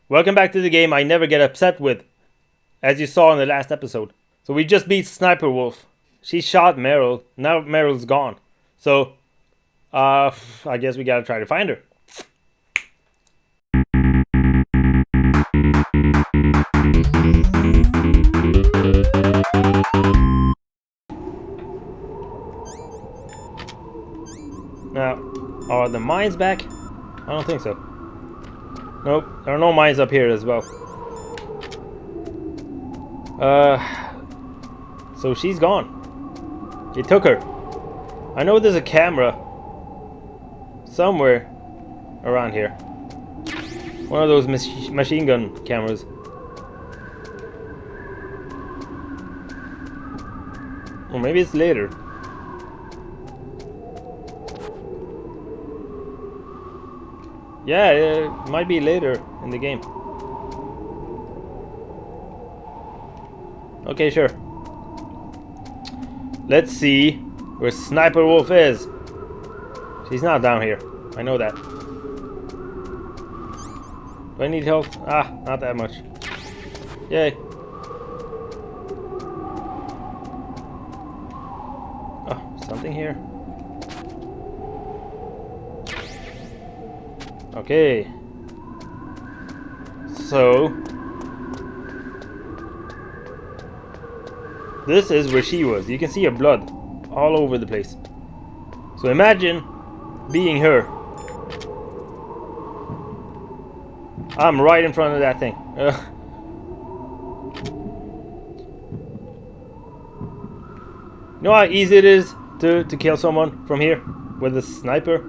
Welcome back to the game I never get upset with, as you saw in the last episode. So we just beat Sniper Wolf. She shot Meryl. Now Meryl's gone. So, I guess we gotta try to find her. Now, are the mines back? I don't think so. Nope, there are no mines up here as well. So she's gone. They took her. I know there's a camera somewhere around here. One of those machine gun cameras. Or maybe it's later. Yeah, it might be later in the game. Okay, sure. Let's see where Sniper Wolf is. She's not down here. I know that. Do I need help? Ah, not that much. Yay. Oh, something here. Okay. So this is where she was. You can see her blood all over the place. So imagine being her. I'm right in front of that thing. You know how easy it is to kill someone from here with a sniper?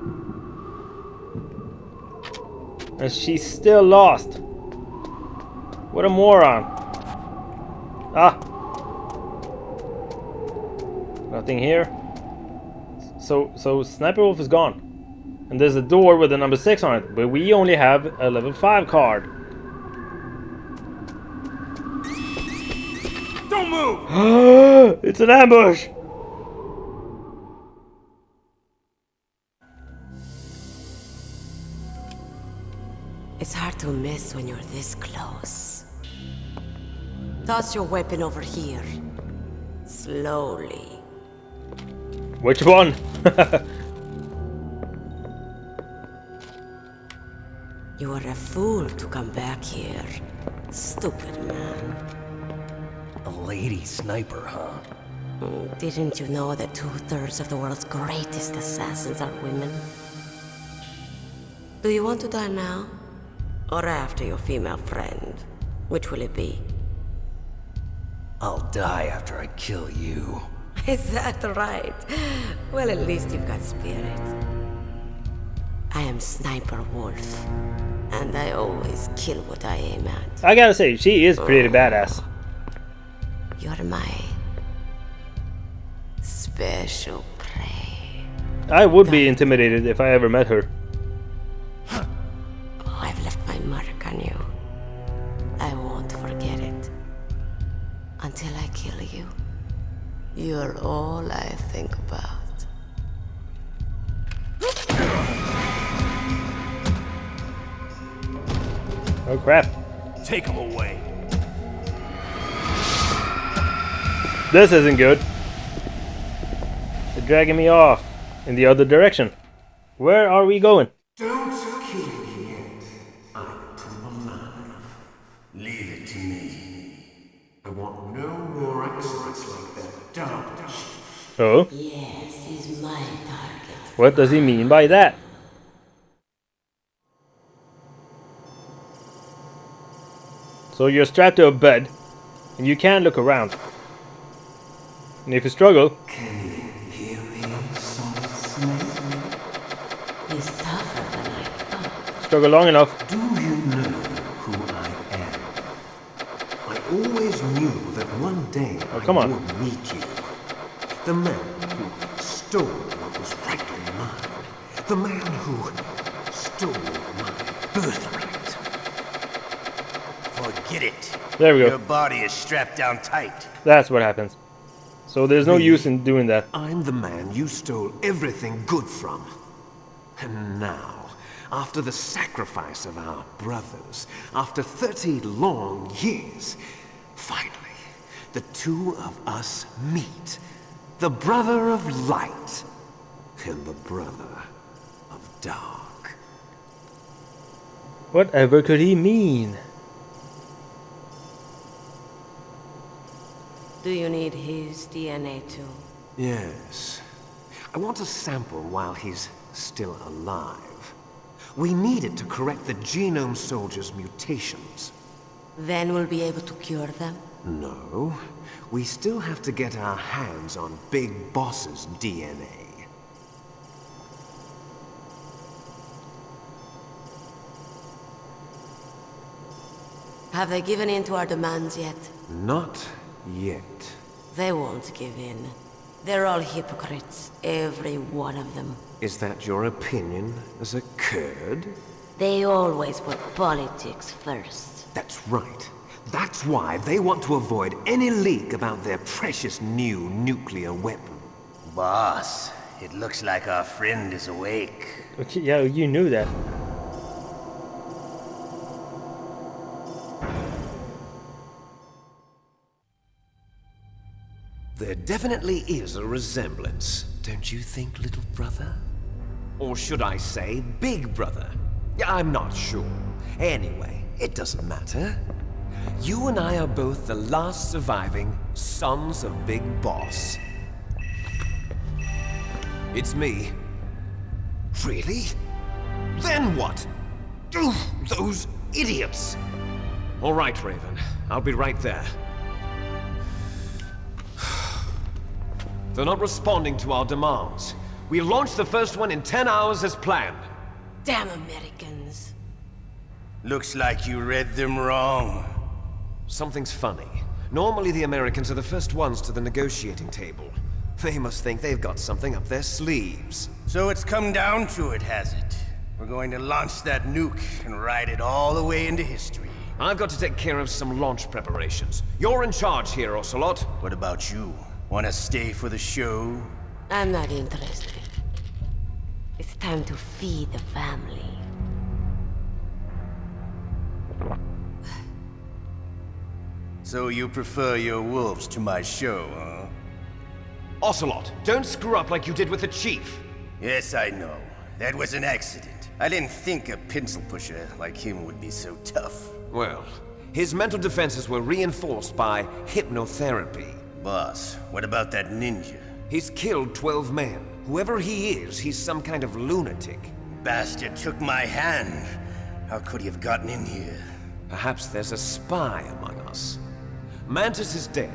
And she's still lost. What a moron. Ah. Nothing here. So Sniper Wolf is gone. And there's a door with a number 6 on it, but we only have a level 5 card. Don't move! It's an ambush! It's hard to miss when you're this close. Toss your weapon over here. Slowly. Which one? You are a fool to come back here. Stupid man. A lady sniper, huh? Didn't you know that 2/3 of the world's greatest assassins are women? Do you want to die now? Or after your female friend? Which will it be? I'll die after I kill you. Is that right? Well, at least you've got spirit. I am Sniper Wolf, and I always kill what I aim at. I gotta say, she is pretty badass. You're my special prey. I would be intimidated if I ever met her. I've left my mark on you. I won't forget it. Until I kill you. You're all I think about. Oh crap. Take him away. This isn't good. They're dragging me off in the other direction. Where are we going? Don't kill me yet. I'm too alive. Leave it to me. I want no more accidents like that. Don't. Oh? Yes, he's my target. What does he mean by that? So you're strapped to a bed, and you can't look around. And if you struggle... Can you hear me, Solid Snake? He's tougher than I thought. struggle long enough... Do you know who I am? I always knew that one day come I on. would meet you. The man who stole what was rightly mine. The man who stole my birthright. Forget it. There we go. Your body is strapped down tight. That's what happens. So there's no use in doing that. I'm the man you stole everything good from. And now, After the sacrifice of our brothers, after 30 long years, finally, the two of us meet. The brother of light and the brother of dark. Whatever could he mean? Do you need his DNA too? Yes. I want a sample while he's still alive. We need it to correct the Genome Soldier's mutations. Then we'll be able to cure them? No. We still have to get our hands on Big Boss's DNA. Have they given in to our demands yet? Not yet. They won't give in. They're all hypocrites, every one of them. Is that your opinion as a Kurd? They always put politics first. That's right. That's why they want to avoid any leak about their precious new nuclear weapon. Boss, it looks like our friend is awake. Okay, yeah, you knew that. There definitely is a resemblance, don't you think, little brother? Or should I say, big brother? I'm not sure. Anyway, it doesn't matter. You and I are both the last surviving sons of Big Boss. It's me. Really? Then what? Those idiots! All right, Raven. I'll be right there. They're not responding to our demands. We launched the first one in 10 hours as planned. Damn Americans. Looks like you read them wrong. Something's funny. Normally the Americans are the first ones to the negotiating table. They must think they've got something up their sleeves. So it's come down to it, has it? We're going to launch that nuke and ride it all the way into history. I've got to take care of some launch preparations. You're in charge here, Ocelot. What about you? Want to stay for the show? I'm not interested. It's time to feed the family. So you prefer your wolves to my show, huh? Ocelot, don't screw up like you did with the chief. Yes, I know. That was an accident. I didn't think a pencil pusher like him would be so tough. Well, his mental defenses were reinforced by hypnotherapy. Boss, what about that ninja? He's killed 12 men. Whoever he is, he's some kind of lunatic. Bastard took my hand. How could he have gotten in here? Perhaps there's a spy among us. Mantis is dead.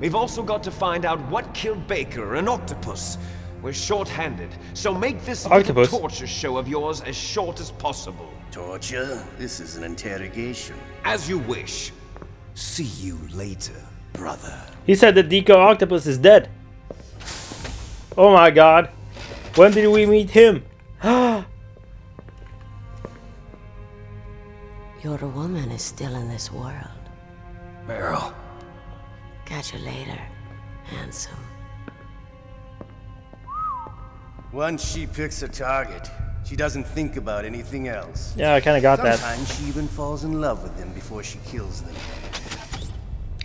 We've also got to find out what killed Baker and Octopus. We're short-handed, so make this little torture show of yours as short as possible. Torture? This is an interrogation. As you wish. See you later, brother. He said the Deco Octopus is dead. Oh my god. When did we meet him? Your woman is still in this world. Meryl. Catch you later, handsome. Once she picks a target, she doesn't think about anything else. Yeah, I kind of got that. Sometimes she even falls in love with them before she kills them.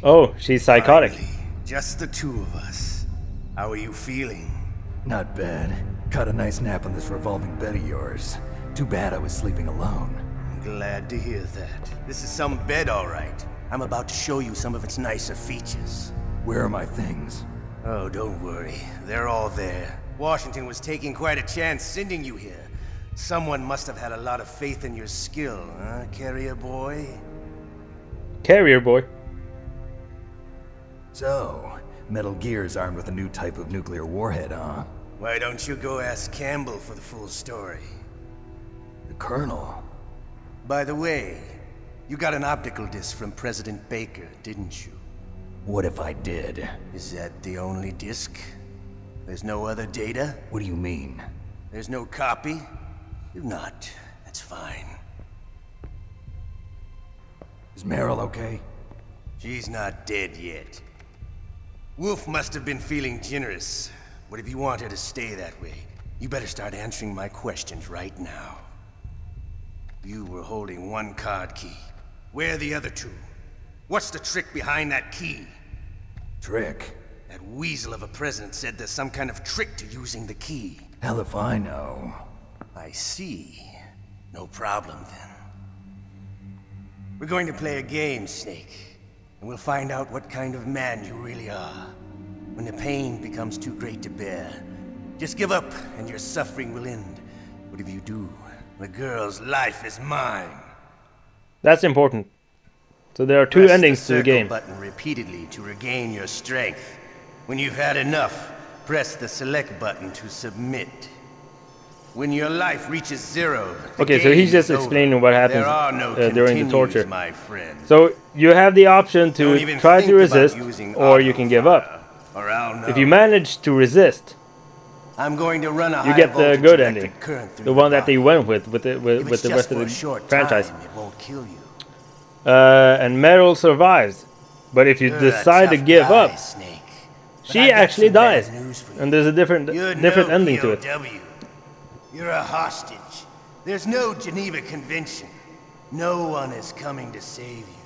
Oh, she's psychotic. Finally, just the two of us. How are you feeling? Not bad. Caught a nice nap on this revolving bed of yours. Too bad I was sleeping alone. I'm glad to hear that. This is some bed, all right. I'm about to show you some of its nicer features. Where are my things? Oh, don't worry. They're all there. Washington was taking quite a chance sending you here. Someone must have had a lot of faith in your skill, huh, carrier boy? Carrier boy. So, Metal Gear's armed with a new type of nuclear warhead, huh? Why don't you go ask Campbell for the full story? The Colonel? By the way, you got an optical disc from President Baker, didn't you? What if I did? Is that the only disc? There's no other data? What do you mean? There's no copy? If not, that's fine. Is Meryl okay? She's not dead yet. Wolf must have been feeling generous. But if you want her to stay that way, you better start answering my questions right now. You were holding one card key. Where are the other two? What's the trick behind that key? Trick? That weasel of a president said there's some kind of trick to using the key. Hell if I know. I see. No problem then. We're going to play a game, Snake. And we'll find out what kind of man you really are. When the pain becomes too great to bear, just give up and your suffering will end. But if you do, the girl's life is mine. That's important. So there are two Press endings to the game. Button repeatedly to regain your strength. When you've had enough, press the select button to submit. When your life reaches 0, Okay, so he's just explaining what happens there are no during the torture. my friend. So you have the option Don't to even try think to about resist, using or you can give up. Or I'll know. If you manage to resist, I'm going to run a you high get the voltage good electric ending, current through the your one that they body. went with the If with it's the just rest of for the a short franchise. time, it won't kill you. And Meryl survives, but if you You're a decide to tough give guy, up, Snake. But she I've got actually some bad dies, news for you. and there's a different You're no ending to it. POW. You're a hostage. There's no Geneva Convention. No one is coming to save you.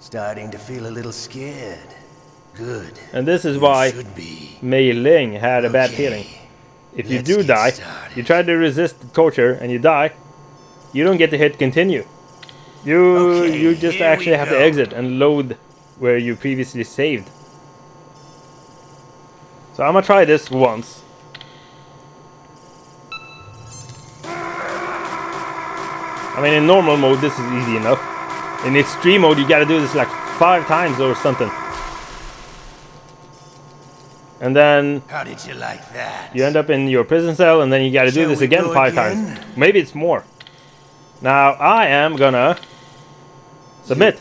Starting to feel a little scared. Good. And this is You why should be. Mei Ling had a bad Okay, feeling. If you let's do get die, started. you try to resist the torture and you die, you don't get to hit continue. Okay, You just here actually we have to go. exit and load where you previously saved. So I'm gonna try this once. I mean, in normal mode this is easy enough. In extreme mode you gotta do this like 5 times or something. And then How did you like that? you end up in your prison cell, and then you gotta do Shall this we again go 5 again? times. Maybe it's more. Now I am gonna submit.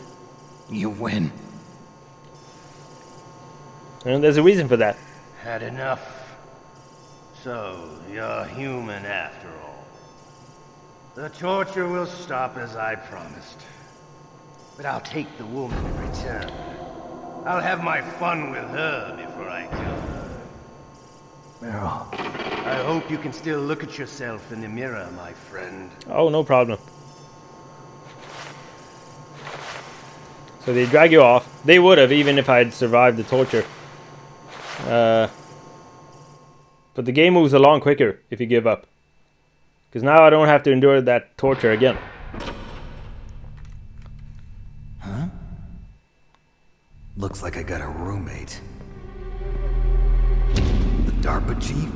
You win. And there's a reason for that. Had enough. So, you're human after all. The torture will stop as I promised. But I'll take the woman in return. I'll have my fun with her before I kill her. Meryl. I hope you can still look at yourself in the mirror, my friend. Oh, no problem. So they drag you off. They would have, even if I had survived the torture. But the game moves along quicker if you give up. Because now I don't have to endure that torture again. Huh? Looks like I got a roommate. The DARPA chief?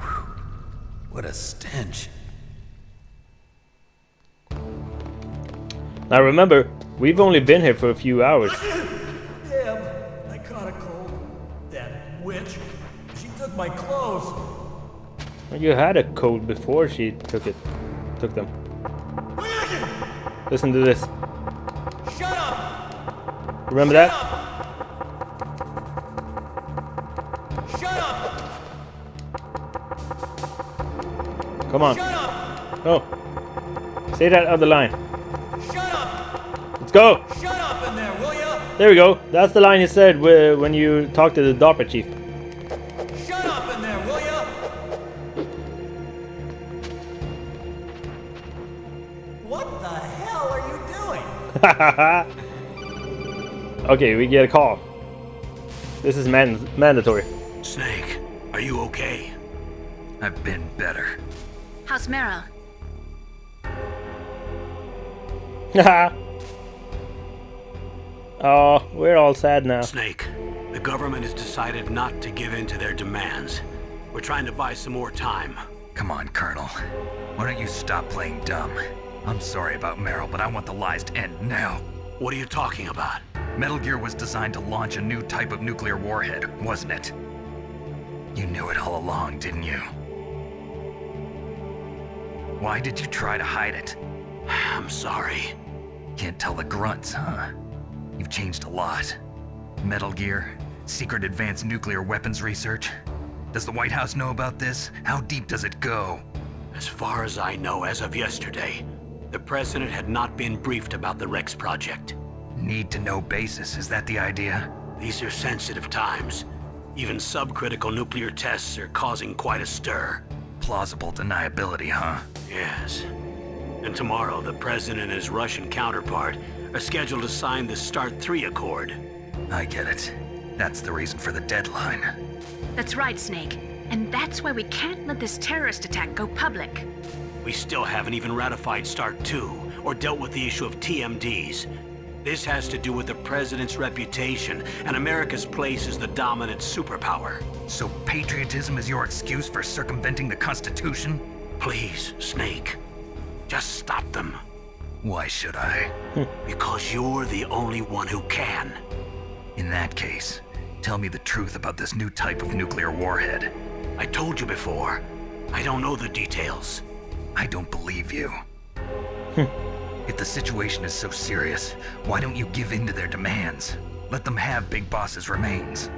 Whew. What a stench. Now remember, we've only been here for a few hours. Damn, I caught a cold. That witch, she took my clothes. Well, you had a cold before she took them. Listen to this. Shut up! Remember that? Shut up! Come on. Shut up! Oh. Say that other line. Shut up! Let's go. Shut up in there, will ya? There we go. That's the line he said when you talked to the DARPA chief. Shut up in there, will ya? What the hell are you doing? Okay, we get a call. This is mandatory. Snake, are you okay? I've been better. How's Meryl? Oh, we're all sad now. Snake, the government has decided not to give in to their demands. We're trying to buy some more time. Come on, Colonel. Why don't you stop playing dumb? I'm sorry about Meryl, but I want the lies to end now. What are you talking about? Metal Gear was designed to launch a new type of nuclear warhead, wasn't it? You knew it all along, didn't you? Why did you try to hide it? I'm sorry. Can't tell the grunts, huh? You've changed a lot. Metal Gear, secret advanced nuclear weapons research. Does the White House know about this? How deep does it go? As far as I know, as of yesterday, the president had not been briefed about the Rex project. Need to know basis, is that the idea? These are sensitive times. Even subcritical nuclear tests are causing quite a stir. Plausible deniability, huh? Yes. And tomorrow, the President and his Russian counterpart are scheduled to sign the START 3 Accord. I get it. That's the reason for the deadline. That's right, Snake. And that's why we can't let this terrorist attack go public. We still haven't even ratified START 2 or dealt with the issue of TMDs. This has to do with the President's reputation and America's place as the dominant superpower. So patriotism is your excuse for circumventing the Constitution? Please, Snake, just stop them. Why should I? Because you're the only one who can. In that case, tell me the truth about this new type of nuclear warhead. I told you before, I don't know the details. I don't believe you. If the situation is so serious, why don't you give in to their demands? Let them have Big Boss's remains.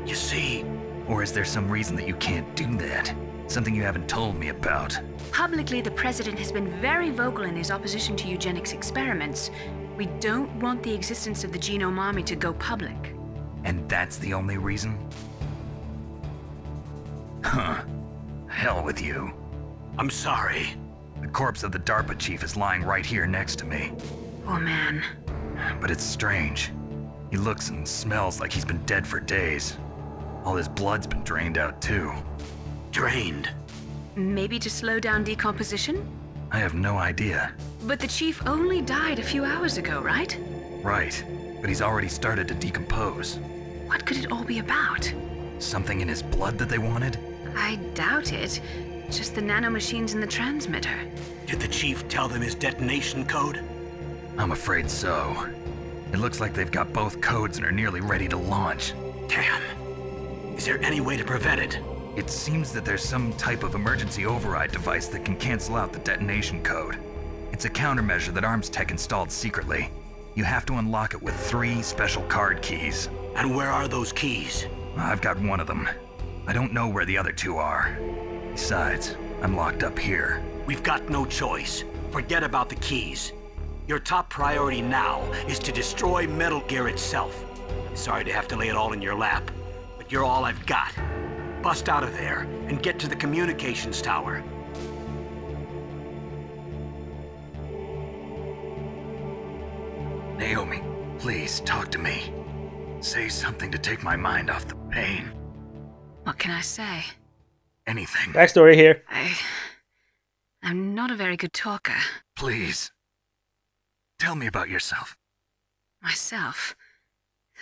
You see, Or is there some reason that you can't do that? Something you haven't told me about. Publicly, the president has been very vocal in his opposition to eugenics experiments. We don't want the existence of the genome army to go public. And that's the only reason? Huh. Hell with you. I'm sorry. The corpse of the DARPA chief is lying right here next to me. Oh man. But it's strange. He looks and smells like he's been dead for days. All his blood's been drained out too. Drained. Maybe to slow down decomposition? I have no idea. But the chief only died a few hours ago, right? Right, but he's already started to decompose. What could it all be about? Something in his blood that they wanted? I doubt it. Just the nanomachines in the transmitter. Did the chief tell them his detonation code? I'm afraid so. It looks like they've got both codes and are nearly ready to launch. Damn. Is there any way to prevent it? It seems that there's some type of emergency override device that can cancel out the detonation code. It's a countermeasure that Arms Tech installed secretly. You have to unlock it with 3 special card keys. And where are those keys? I've got one of them. I don't know where the other 2 are. Besides, I'm locked up here. We've got no choice. Forget about the keys. Your top priority now is to destroy Metal Gear itself. I'm sorry to have to lay it all in your lap, but you're all I've got. Bust out of there and get to the communications tower. Naomi, please talk to me. Say something to take my mind off the pain. What can I say? Anything. Backstory here. I'm not a very good talker. Please. Tell me about yourself. Myself.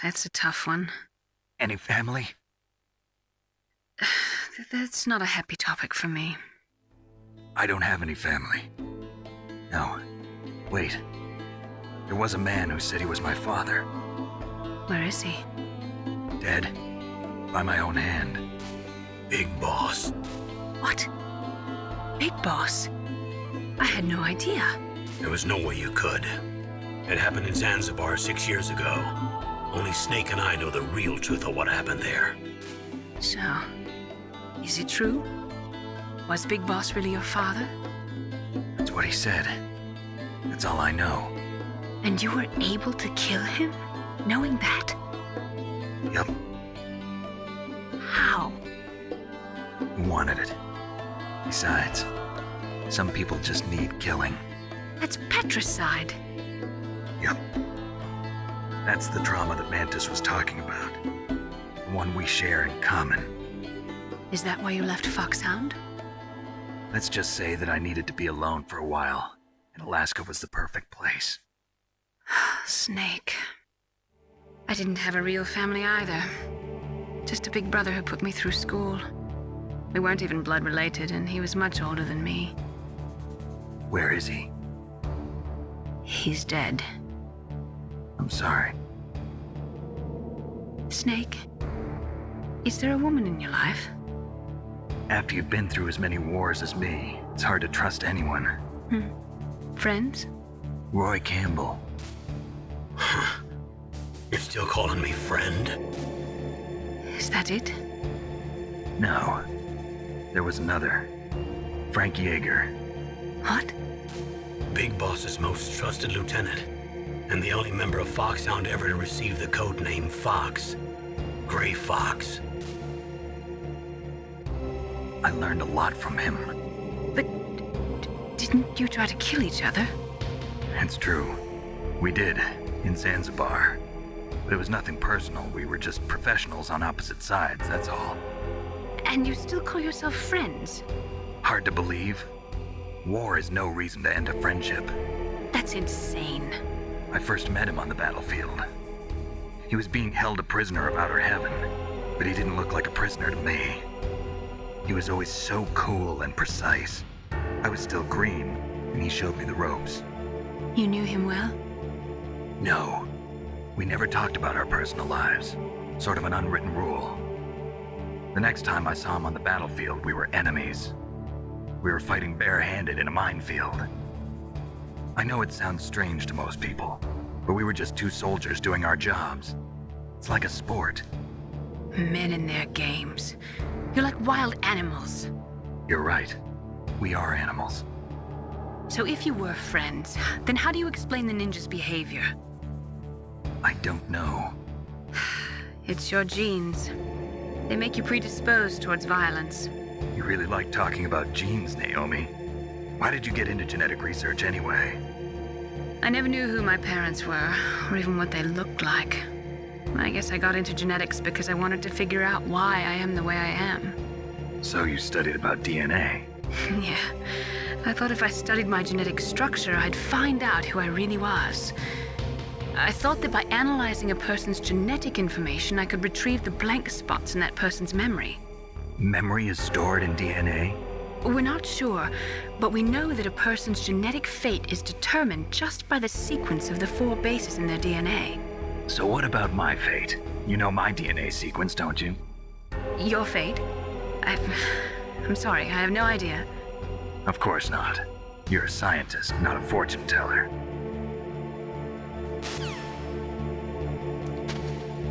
That's a tough one. Any family? That's not a happy topic for me. I don't have any family. No. Wait. There was a man who said he was my father. Where is he? Dead. By my own hand. Big Boss. What? Big Boss? I had no idea. There was no way you could. It happened in Zanzibar 6 years ago. Only Snake and I know the real truth of what happened there. So, is it true? Was Big Boss really your father? That's what he said. That's all I know. And you were able to kill him, knowing that? Yup. How? He wanted it. Besides, some people just need killing. That's patricide. Yup. That's the trauma that Mantis was talking about. The one we share in common. Is that why you left Foxhound? Let's just say that I needed to be alone for a while, and Alaska was the perfect place. Snake. I didn't have a real family either. Just a big brother who put me through school. We weren't even blood related, and he was much older than me. Where is he? He's dead. I'm sorry. Snake, is there a woman in your life? After you've been through as many wars as me, it's hard to trust anyone. Friends? Roy Campbell. You're still calling me friend? Is that it? No. There was another. Frank Yeager. What? Big Boss's most trusted lieutenant, and the only member of Foxhound ever to receive the code name Fox. Gray Fox. I learned a lot from him. But didn't you try to kill each other? It's true. We did, in Zanzibar. But it was nothing personal. We were just professionals on opposite sides, that's all. And you still call yourself friends? Hard to believe. War is no reason to end a friendship. That's insane. I first met him on the battlefield. He was being held a prisoner of outer heaven, but he didn't look like a prisoner to me. He was always so cool and precise. I was still green, and he showed me the ropes. You knew him well? No. We never talked about our personal lives. Sort of an unwritten rule. The next time I saw him on the battlefield, we were enemies. We were fighting barehanded in a minefield. I know it sounds strange to most people, but we were just two soldiers doing our jobs. It's like a sport. Men and their games. You're like wild animals. You're right. We are animals. So if you were friends, then how do you explain the ninjas' behavior? I don't know. It's your genes. They make you predisposed towards violence. You really like talking about genes, Naomi. Why did you get into genetic research anyway? I never knew who my parents were, or even what they looked like. I guess I got into genetics because I wanted to figure out why I am the way I am. So you studied about DNA? Yeah. I thought if I studied my genetic structure, I'd find out who I really was. I thought that by analyzing a person's genetic information, I could retrieve the blank spots in that person's memory. Memory is stored in DNA? We're not sure, but we know that a person's genetic fate is determined just by the sequence of the 4 bases in their DNA. So what about my fate? You know my DNA sequence, don't you? Your fate? I'm sorry, I have no idea. Of course not. You're a scientist, not a fortune teller.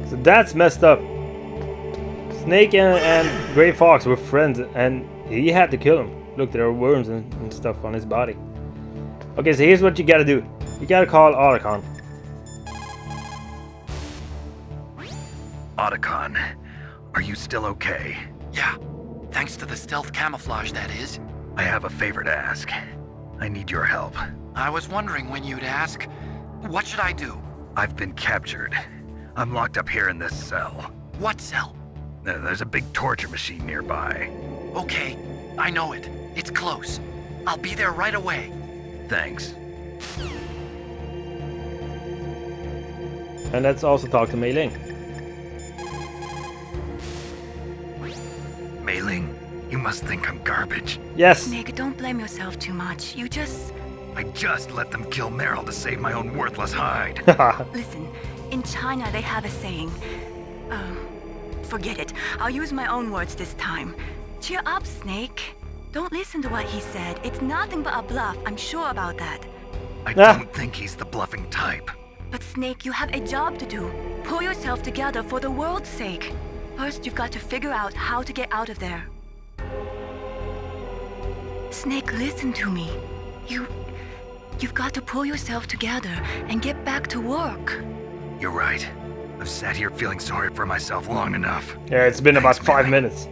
So that's messed up. Snake and Gray Fox were friends, and he had to kill him. Look, there are worms and stuff on his body. Okay, so here's what you gotta do. You gotta call Otacon. Otacon, are you still okay? Yeah, thanks to the stealth camouflage, that is. I have a favor to ask. I need your help. I was wondering when you'd ask. What should I do? I've been captured. I'm locked up here in this cell. What cell? There's a big torture machine nearby. Okay, I know it. It's close. I'll be there right away. Thanks. And let's also talk to Mei Ling. Mei Ling, you must think I'm garbage. Yes. Nick, don't blame yourself too much. I just let them kill Meryl to save my own worthless hide. Listen, in China they have a saying. Forget it. I'll use my own words this time. Cheer up, Snake. Don't listen to what he said. It's nothing but a bluff. I'm sure about that. I don't think he's the bluffing type. But Snake, you have a job to do. Pull yourself together for the world's sake. First, you've got to figure out how to get out of there. Snake, listen to me. You've got to pull yourself together and get back to work. You're right. I've sat here feeling sorry for myself long enough. Yeah, it's been about Thanks, 5 Peddie. minutes.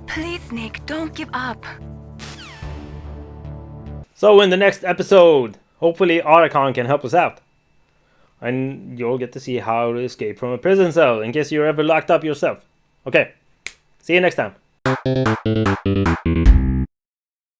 Please, Snake, don't give up. So in the next episode, hopefully Otacon can help us out. And you'll get to see how to escape from a prison cell in case you're ever locked up yourself. Okay, see you next time.